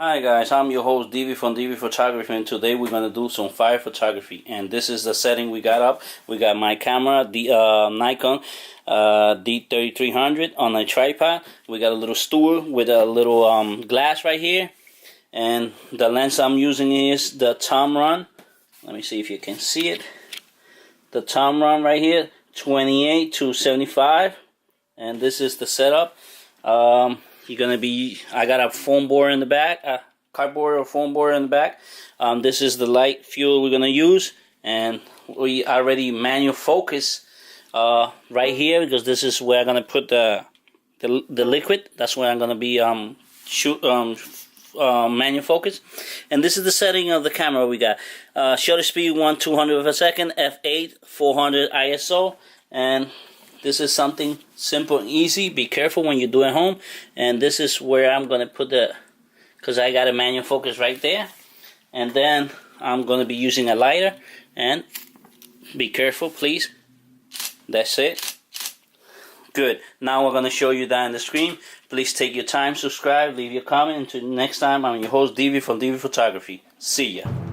Hi guys, I'm your host DV from DV Photography, and today we're gonna do some fire photography. And this is the setting we got up. We got my camera, the Nikon D3300 on a tripod. We got a little stool with a little glass right here, and the lens I'm using is the Tamron. Let me see if you can see it. The Tamron right here, 28 to 75, and this is the setup. I got a foam board in the back, cardboard or foam board in the back. This is the light fuel we're gonna use, and we already manual focus right here, because this is where I'm gonna put the liquid. That's where I'm gonna be manual focus. And this is the setting of the camera. We got shutter speed 1/200 of a second, f8 400 ISO, and this is something simple and easy. Be careful when you do it at home. And this is where I'm going to put because I got a manual focus right there. And then I'm going to be using a lighter. And be careful, please. That's it. Good. Now we're going to show you that on the screen. Please take your time, subscribe, leave your comment. Until next time, I'm your host, DV from DV Photography. See ya.